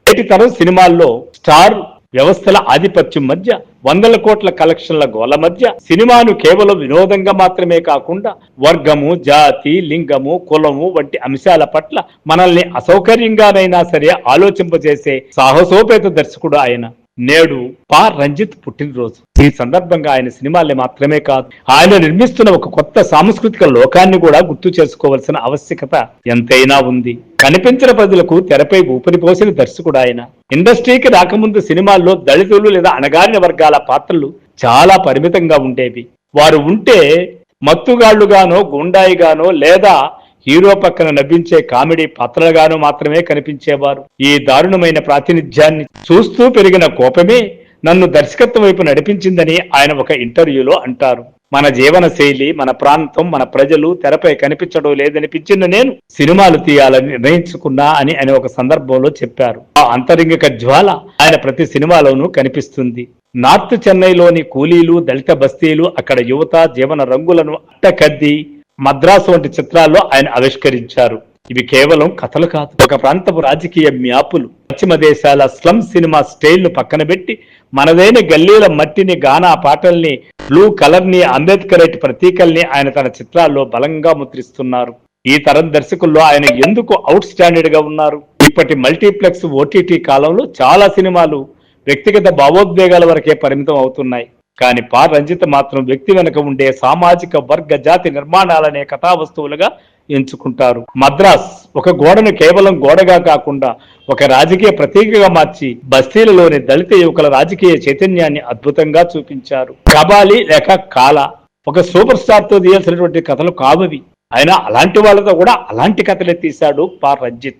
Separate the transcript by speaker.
Speaker 1: నేటి తరం సినిమాల్లో స్టార్ వ్యవస్థల ఆధిపత్యం మధ్య వందల కోట్ల కలెక్షన్ల గోల మధ్య సినిమాను కేవలం వినోదంగా మాత్రమే కాకుండా వర్గము, జాతి, లింగము, కులము వంటి అంశాల పట్ల మనల్ని అసౌకర్యంగానైనా సరే ఆలోచింపజేసే సాహసోపేత దర్శకుడు ఆయన. నేడు పా రంజిత్ పుట్టినరోజు. ఈ సందర్భంగా ఆయన సినిమాల్ని మాత్రమే కాదు, ఆయన నిర్మిస్తున్న ఒక కొత్త సాంస్కృతిక లోకాన్ని కూడా గుర్తు చేసుకోవాల్సిన ఆవశ్యకత ఎంతైనా ఉంది. కనిపించిన ప్రజలకు తెరపై ఊపిరి పోసిన దర్శకుడు ఆయన. ఇండస్ట్రీకి రాకముందు సినిమాల్లో దళితులు లేదా అణగారిన వర్గాల పాత్రలు చాలా పరిమితంగా ఉండేవి. వారు ఉంటే మత్తుగాళ్లుగానో, గుండాయిగానో లేదా హీరో పక్కన నవ్వించే కామెడీ పాత్రలుగాను మాత్రమే కనిపించేవారు. ఈ దారుణమైన ప్రాతినిధ్యాన్ని చూస్తూ పెరిగిన కోపమే నన్ను దర్శకత్వం వైపు నడిపించిందని ఆయన ఒక ఇంటర్వ్యూలో అంటారు. మన జీవన శైలి, మన ప్రాంతం, మన ప్రజలు తెరపై కనిపించడం లేదనిపించిన నేను సినిమాలు తీయాలని నిర్ణయించుకున్నా అని ఆయన ఒక సందర్భంలో చెప్పారు. ఆ అంతరంగిక జ్వాల ఆయన ప్రతి సినిమాలోనూ కనిపిస్తుంది. నార్త్ చెన్నైలోని కూలీలు, దళిత బస్తీలు, అక్కడ యువత జీవన రంగులను అట్టకద్ది మద్రాసు వంటి చిత్రాల్లో ఆయన ఆవిష్కరించారు. ఇవి కేవలం కథలు కాదు, ఒక ప్రాంతపు రాజకీయ మ్యాపులు. పశ్చిమ దేశాల స్లమ్ సినిమా స్టైల్ ను పక్కన పెట్టి మనదైన గల్లీల మట్టిని, గానా పాటల్ని, బ్లూ కలర్ ని, అంబేద్కరైట్ ప్రతీకల్ని ఆయన తన చిత్రాల్లో బలంగా ముద్రిస్తున్నారు. ఈ తరం దర్శకుల్లో ఆయన ఎందుకు అవుట్ స్టాండర్డ్ గా ఉన్నారు? ఇప్పటి మల్టీప్లెక్స్, ఓటీటీ కాలంలో చాలా సినిమాలు వ్యక్తిగత భావోద్వేగాల వరకే పరిమితం అవుతున్నాయి. కానీ పా రంజిత్ మాత్రం వ్యక్తి వెనుక ఉండే సామాజిక, వర్గ, జాతి నిర్మాణాలనే కథా వస్తువులుగా ఎంచుకుంటారు. మద్రాస్ ఒక గోడను కేవలం గోడగా కాకుండా ఒక రాజకీయ ప్రతీకగా మార్చి బస్తీలలోని దళిత యువకుల రాజకీయ చైతన్యాన్ని అద్భుతంగా చూపించారు. కబాలి లేక కాలా ఒక సూపర్ స్టార్ తో తీయాల్సినటువంటి కథలు కావవి. ఆయన అలాంటి వాళ్ళతో కూడా అలాంటి కథలే తీశాడు పా రంజిత్.